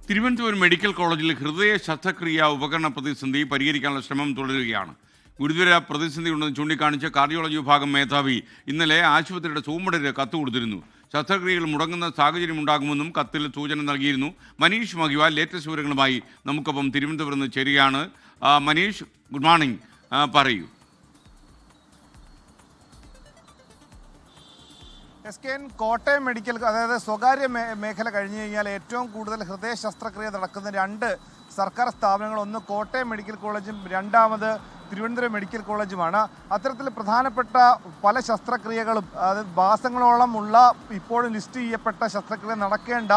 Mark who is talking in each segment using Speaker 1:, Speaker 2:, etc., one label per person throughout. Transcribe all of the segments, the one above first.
Speaker 1: Thiruvananthapuram medical കോളേജിൽ ഹൃദയ ശസ്ത്രക്രിയ ഉപകരണ പ്രതിസന്ധി പരിഹരിക്കാനുള്ള ശ്രമം തുടരുകയാണ്. ഗുരുതര പ്രതിസന്ധി ഉണ്ടെന്ന് ചൂണ്ടിക്കാണിച്ച് കാർഡിയോളജി വിഭാഗം മേധാവി ഇന്നലെ ആശുപത്രിയുടെ സൂമടര് കത്ത് കൊടുത്തിരുന്നു. ശസ്ത്രക്രിയകൾ മുടങ്ങുന്ന സാഹചര്യം ഉണ്ടാകുമെന്നും കത്തിൽ സൂചന നൽകിയിരുന്നു. മനീഷ് മഹിവാൽ ലേറ്റസ്റ്റ് വിവരങ്ങളുമായി നമുക്കൊപ്പം തിരുവനന്തപുരം നിന്ന് ചേരുകയാണ്. Manish, good morning. പറയൂ.
Speaker 2: കോട്ടയം മെഡിക്കൽ, അതായത് സ്വകാര്യ മേഖല കഴിഞ്ഞു കഴിഞ്ഞാൽ ഏറ്റവും കൂടുതൽ ഹൃദയ ശസ്ത്രക്രിയ നടക്കുന്ന രണ്ട് സർക്കാർ സ്ഥാപനങ്ങൾ, ഒന്ന് കോട്ടയം മെഡിക്കൽ കോളേജും രണ്ടാമത് തിരുവനന്തപുരം മെഡിക്കൽ കോളേജുമാണ്. അത്തരത്തിൽ പ്രധാനപ്പെട്ട പല ശസ്ത്രക്രിയകളും, അതായത് മാസങ്ങളോളം ഉള്ള ഇപ്പോഴും ലിസ്റ്റ് ചെയ്യപ്പെട്ട ശസ്ത്രക്രിയ നടക്കേണ്ട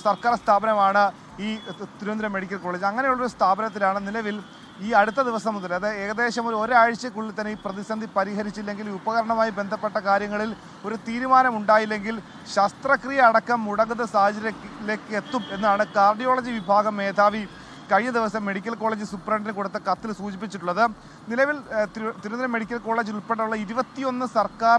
Speaker 2: സർക്കാർ സ്ഥാപനമാണ് ഈ തിരുവനന്തപുരം മെഡിക്കൽ കോളേജ്. അങ്ങനെയുള്ളൊരു സ്ഥാപനത്തിലാണ് നിലവിൽ ഈ അടുത്ത ദിവസം മുതൽ, അതായത് ഏകദേശം ഒരാഴ്ചക്കുള്ളിൽ തന്നെ ഈ പ്രതിസന്ധി പരിഹരിച്ചില്ലെങ്കിൽ, ഉപകരണവുമായി ബന്ധപ്പെട്ട കാര്യങ്ങളിൽ ഒരു തീരുമാനമുണ്ടായില്ലെങ്കിൽ ശസ്ത്രക്രിയ അടക്കം മുടങ്ങുന്ന സാഹചര്യത്തിലേക്ക് എത്തും എന്നാണ് കാർഡിയോളജി വിഭാഗം മേധാവി കഴിഞ്ഞ ദിവസം മെഡിക്കൽ കോളേജ് സൂപ്രണ്ടിന് കൊടുത്ത കത്തിൽ സൂചിപ്പിച്ചിട്ടുള്ളത്. നിലവിൽ തിരുവനന്തപുരം മെഡിക്കൽ കോളേജ് ഉൾപ്പെടെയുള്ള 21 സർക്കാർ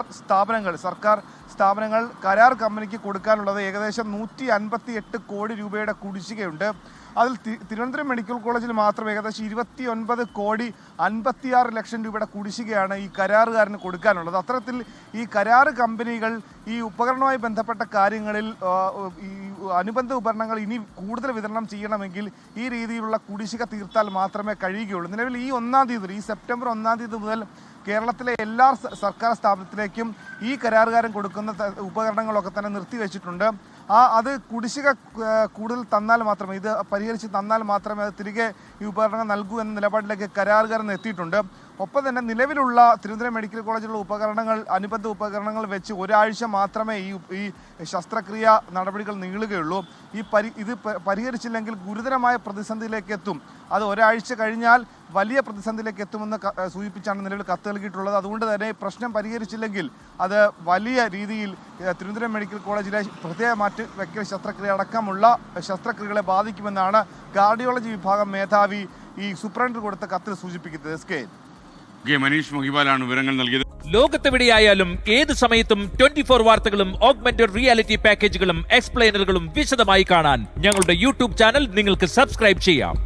Speaker 2: സ്ഥാപനങ്ങൾ കരാർ കമ്പനിക്ക് കൊടുക്കാനുള്ളത് ഏകദേശം 158 കോടി രൂപയുടെ കുടിശ്ശികയുണ്ട്. അതിൽ തിരുവനന്തപുരം മെഡിക്കൽ കോളേജിൽ മാത്രം ഏകദേശം 29 കോടി 56 ലക്ഷം രൂപയുടെ കുടിശ്ശികയാണ് ഈ കരാറുകാരന് കൊടുക്കാനുള്ളത്. അത്തരത്തിൽ ഈ കരാർ കമ്പനികൾ ഈ ഉപകരണവുമായി ബന്ധപ്പെട്ട കാര്യങ്ങളിൽ ഈ അനുബന്ധ ഉപകരണങ്ങൾ ഇനി കൂടുതൽ വിതരണം ചെയ്യണമെങ്കിൽ ഈ രീതിയിലുള്ള കുടിശ്ശിക തീർത്താൽ മാത്രമേ കഴിയുകയുള്ളൂ. നിലവിൽ ഈ സെപ്റ്റംബർ 1 തീയതി മുതൽ കേരളത്തിലെ എല്ലാ സർക്കാർ സ്ഥാപനത്തിലേക്കും ഈ കരാറുകാരൻ കൊടുക്കുന്ന ഉപകരണങ്ങളൊക്കെ തന്നെ നിർത്തിവെച്ചിട്ടുണ്ട്. അത് കുടിശ്ശിക കൂടുതൽ തന്നാൽ മാത്രമേ, ഇത് പരിഹരിച്ച് തന്നാൽ മാത്രമേ അത് തിരികെ ഈ ഉപകരണങ്ങൾ നൽകൂ എന്ന നിലപാടിലേക്ക് കരാറുകാരൻ എത്തിയിട്ടുണ്ട്. ഒപ്പം തന്നെ നിലവിലുള്ള തിരുവനന്തപുരം മെഡിക്കൽ കോളേജിലുള്ള ഉപകരണങ്ങൾ, അനുബന്ധ ഉപകരണങ്ങൾ വെച്ച് ഒരാഴ്ച മാത്രമേ ഈ ശസ്ത്രക്രിയ നടപടികൾ നീളുകയുള്ളൂ. ഇത് പരിഹരിച്ചില്ലെങ്കിൽ ഗുരുതരമായ പ്രതിസന്ധിയിലേക്ക് എത്തും. അത് ഒരാഴ്ച കഴിഞ്ഞാൽ വലിയ പ്രതിസന്ധിയിലേക്ക് എത്തുമെന്ന് സൂചിപ്പിച്ചാണ് നിലവിൽ കത്ത് നൽകിയിട്ടുള്ളത്. അതുകൊണ്ട് തന്നെ പ്രശ്നം പരിഹരിച്ചില്ലെങ്കിൽ അത് വലിയ രീതിയിൽ തിരുവനന്തപുരം മെഡിക്കൽ കോളേജിലെ ഹൃദയ മാറ്റിവെക്കൽ ശസ്ത്രക്രിയ അടക്കമുള്ള ശസ്ത്രക്രിയകളെ ബാധിക്കുമെന്നാണ് കാർഡിയോളജി വിഭാഗം മേധാവി ഈ സൂപ്രണ്ടിന് കൊടുത്ത കത്തിൽ സൂചിപ്പിക്കുന്നത്.
Speaker 1: മനീഷ് മഹിവാലാണ് വിവരങ്ങൾ നൽകിയത്.
Speaker 3: ലോകത്തെവിടെയായാലും ഏത് സമയത്തും 24 വാർത്തകളും ഓഗ്മെന്റഡ് റിയാലിറ്റി പാക്കേജുകളും എക്സ്പ്ലെയിനറുകളും വിശദമായി കാണാൻ ഞങ്ങളുടെ യൂട്യൂബ് ചാനൽ നിങ്ങൾക്ക് സബ്സ്ക്രൈബ് ചെയ്യാം.